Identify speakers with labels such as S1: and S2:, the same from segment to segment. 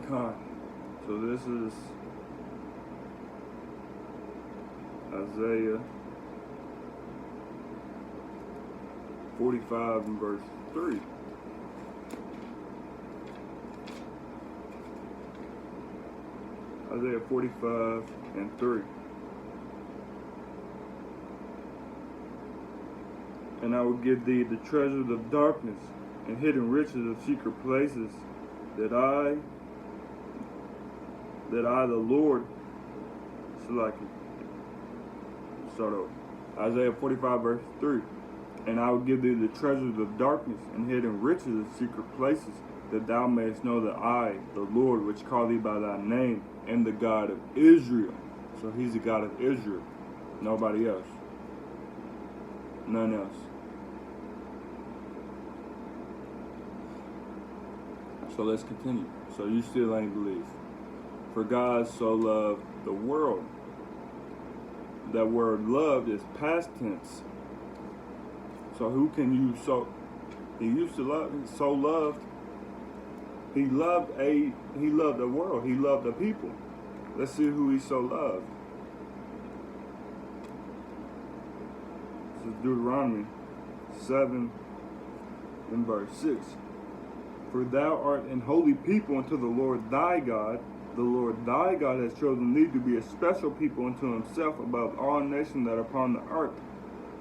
S1: Con. So this is Isaiah 45 and verse 3. Isaiah 45 and 3. And I will give thee the treasures of darkness and hidden riches of secret places, that I the Lord, start over. Isaiah 45 verse 3. And I will give thee the treasures of darkness and hidden riches of secret places, that thou mayest know that I, the Lord, which call thee by thy name, am the God of Israel. So he's the God of Israel. Nobody else. None else. So let's continue. So you still ain't believe. For God so loved the world. That word loved is past tense. So who can you he used to love, so loved. He loved the world. He loved the people. Let's see who he so loved. This is Deuteronomy 7 and verse 6. For thou art an holy people unto the Lord thy God. The Lord thy God has chosen thee to be a special people unto himself above all nations that are upon the earth.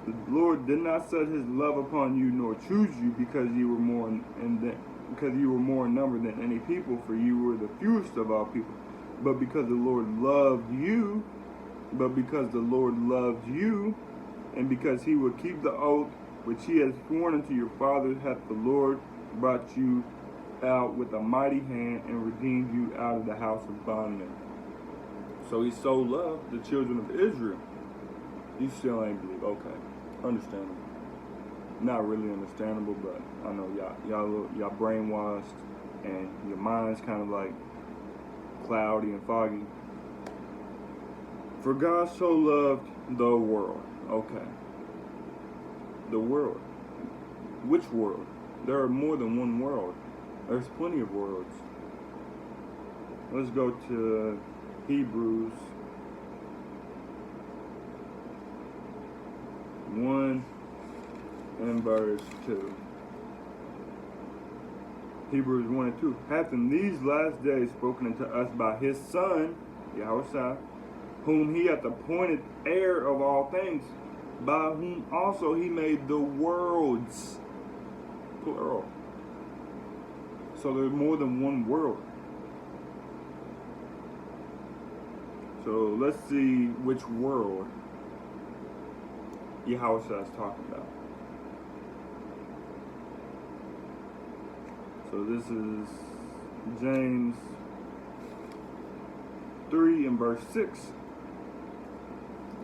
S1: The Lord did not set his love upon you, nor choose you, because you were more in number than any people, for you were the fewest of all people. But because the Lord loved you, and because he would keep the oath which he has sworn unto your fathers, hath the Lord brought you out with a mighty hand and redeemed you out of the house of bondmen. So he so loved the children of Israel. You still ain't believe. Okay, understandable. Not really understandable, but I know y'all brainwashed and your mind's kind of like cloudy and foggy. For God so loved the world. Okay. The world. Which world? There are more than one world. There's plenty of worlds. Let's go to Hebrews 1 and verse 2. Hebrews 1 and 2. Hath in these last days spoken unto us by his Son, Yahushua, whom he hath appointed heir of all things, by whom also he made the worlds. Plural. So there's more than one world. So let's see which world Yahushua is talking about. So this is James 3 and verse 6.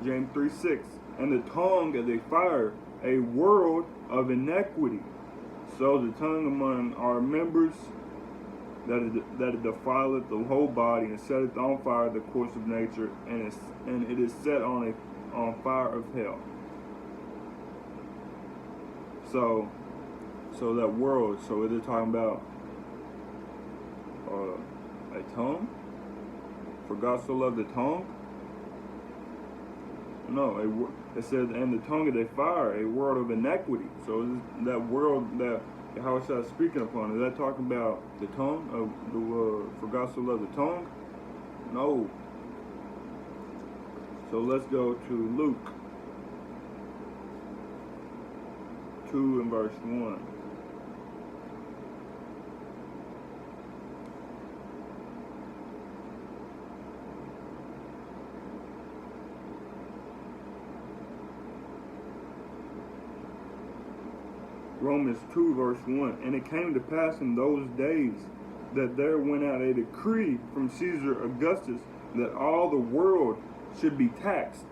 S1: James 3:6. And the tongue is a fire, a world of iniquity. So the tongue among our members, that it defileth the whole body, and setteth on fire the course of nature, and it is set on fire of hell. So that world. So it is talking about a tongue. For God so loved the tongue. No, it says, and the tongue is a fire, a world of iniquity. So that world that Yahushua is speaking upon, is that talking about the tongue? For God so loved the tongue? No. So let's go to Luke 2 and verse 1. Romans 2 verse 1. And it came to pass in those days that there went out a decree from Caesar Augustus that all the world should be taxed.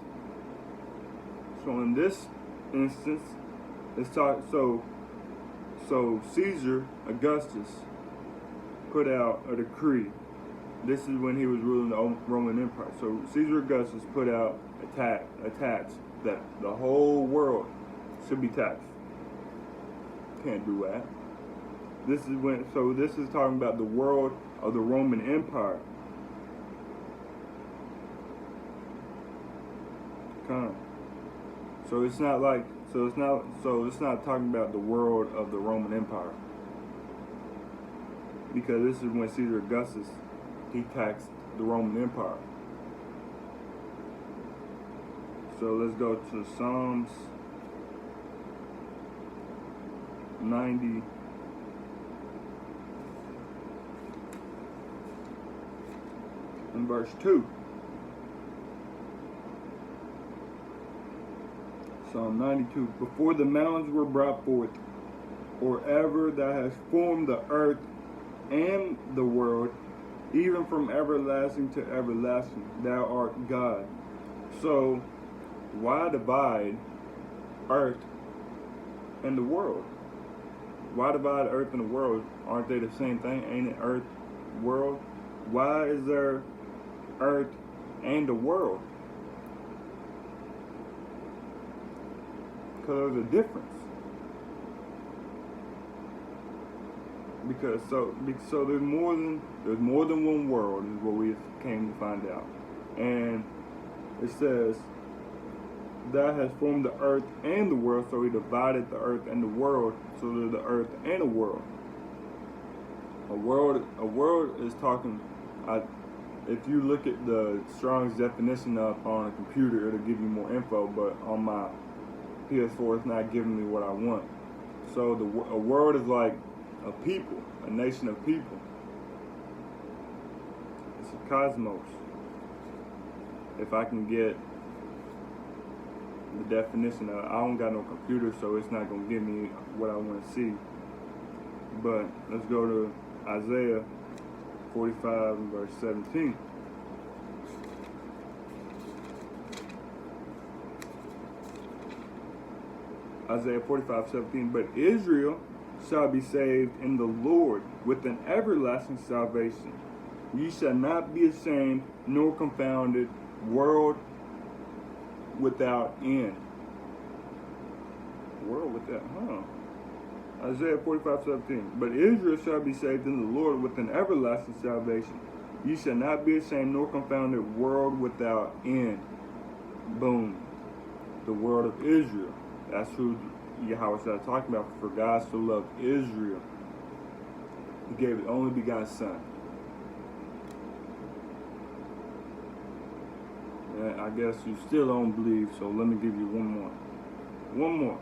S1: So in this instance, it's so Caesar Augustus put out a decree. This is when he was ruling the Roman Empire. So Caesar Augustus put out a tax that the whole world should be taxed. Can't do that. This is talking about the world of the Roman Empire. Come. It's not talking about the world of the Roman Empire. Because this is when Caesar Augustus, he taxed the Roman Empire. So let's go to Psalms 90. In verse 2. Psalm 92. Before the mountains were brought forth, or ever thou hast formed the earth and the world, even from everlasting to everlasting, thou art God. So, why divide earth and the world? Why divide earth and the world? Aren't they the same thing? Ain't it earth, world? Why is there earth and the world? Because there's a difference. Because there's more than one world is what we came to find out. And it says, thou hast formed the earth and the world, so he divided the earth and the world, so there's the earth and a world. A world is talking, if you look at the Strong's definition up on a computer, it'll give you more info, but on my PS4, it's not giving me what I want. So a world is like a people, a nation of people. It's a cosmos. If I can get the definition of, I don't got no computer, so it's not gonna give me what I want to see. But let's go to Isaiah 45 and verse 17. Isaiah 45:17. But Israel shall be saved in the Lord with an everlasting salvation. Ye shall not be ashamed nor confounded, world without end. World without, Isaiah 45:17. But Israel shall be saved in the Lord with an everlasting salvation. Ye shall not be ashamed nor confounded, world without end. Boom. The world of Israel. That's who Yahweh started talking about. For God so loved Israel, he gave his only begotten son. And I guess you still don't believe, so let me give you one more.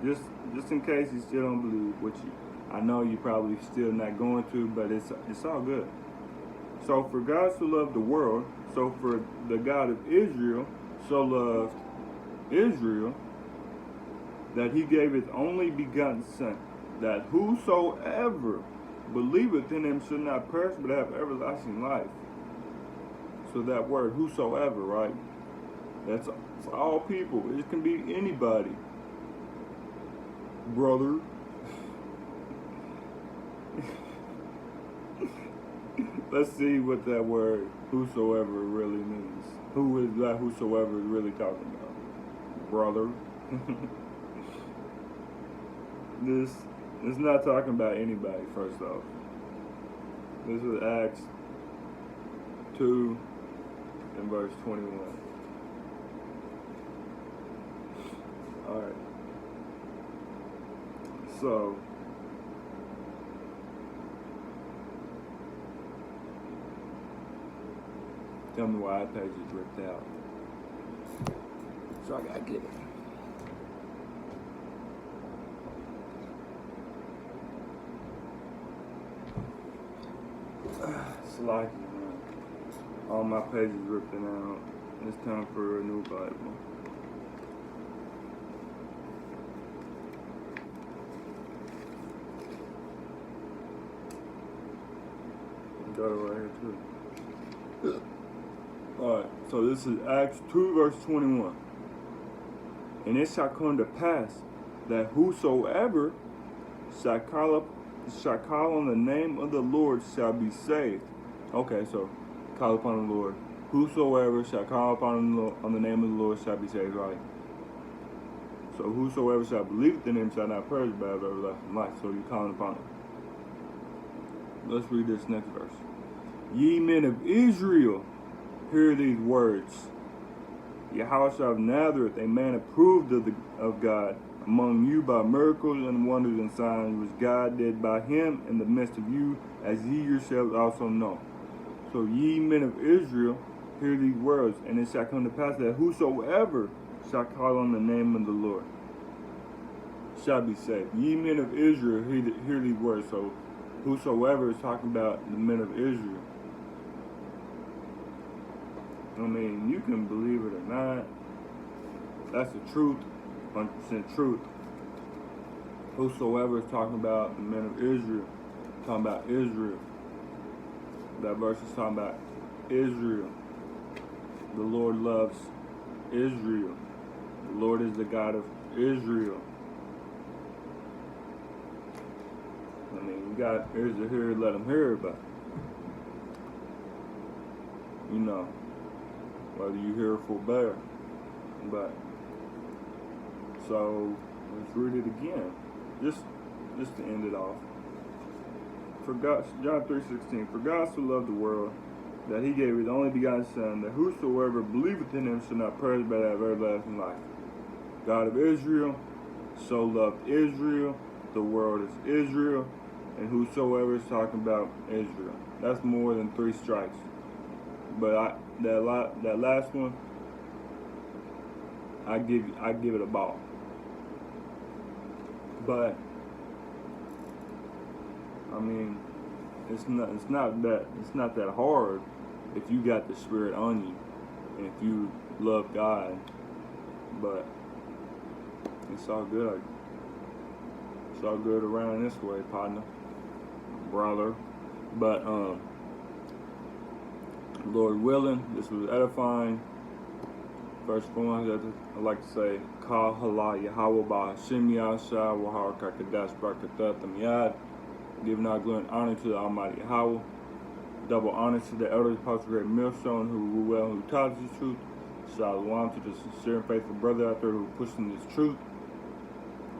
S1: Just in case you still don't believe, which I know you probably still not going to, but it's all good. So for God so loved the world, so for the God of Israel so loved Israel, that he gave his only begotten son, that whosoever believeth in him should not perish but have everlasting life. So that word, whosoever, right? That's all people. It can be anybody. Brother. Let's see what that word, whosoever, really means. Who is that whosoever is really talking about? Brother. This is not talking about anybody, first off. This is Acts 2 and verse 21. Alright. So, tell me why that page is ripped out. So I gotta get it. Slacky, man. All my pages ripped out. It's time for a new Bible. Got it right here too. Alright, so this is Acts 2 verse 21. And it shall come to pass that whosoever shall call on the name of the Lord shall be saved. Okay, so call upon the Lord. Whosoever shall call upon the name of the Lord shall be saved, right? So whosoever shall believe in him shall not perish but have everlasting life. So you're calling upon him. Let's read this next verse. Ye men of Israel, hear these words. Yahushua of Nazareth, a man approved of God among you by miracles and wonders and signs which God did by him in the midst of you, as ye yourselves also know. So ye men of Israel, hear these words, and it shall come to pass that whosoever shall call on the name of the Lord shall be saved. Ye men of Israel, hear these words. So whosoever is talking about the men of Israel. I mean, you can believe it or not. That's the truth, 100% truth. Whosoever is talking about the men of Israel, talking about Israel. That verse is talking about Israel. The Lord loves Israel. The Lord is the God of Israel. I mean, you got ears to hear, let them hear, but you know, whether you hear or forbear. But so let's read it again, just to end it off. For God, John 3:16. For God so loved the world that he gave his only begotten Son, that whosoever believeth in him shall not perish but have everlasting life. God of Israel so loved Israel. The world is Israel, and whosoever is talking about Israel. That's more than 3 strikes. But that last one, I give it a ball. But I mean, it's not that hard if you got the Spirit on you and if you love God. But it's all good. It's all good around this way, partner, brother. But Lord willing, this was edifying. First one, I'd like to say, Ka Hala Yahweh Ba Hashem Yahshua Wahar Kakadash Barakatat Yad. Giving our glory and honor to the Almighty Yahweh. Double honor to the elders, Apostle Great Millstone, who rule well, who taught us the truth. Shalom to the sincere and faithful brother out there who pushing this truth.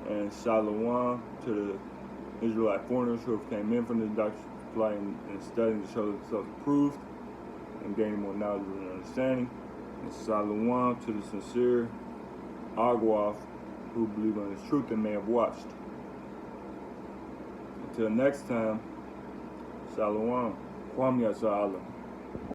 S1: And shalom to the Israelite foreigners who have came in from this doctrine, applying and studying to show themselves approved and gaining more knowledge and understanding. And shalom to the sincere Agwaf who believe on this truth and may have watched. Until next time, shalom. Kwam Yasha Allah.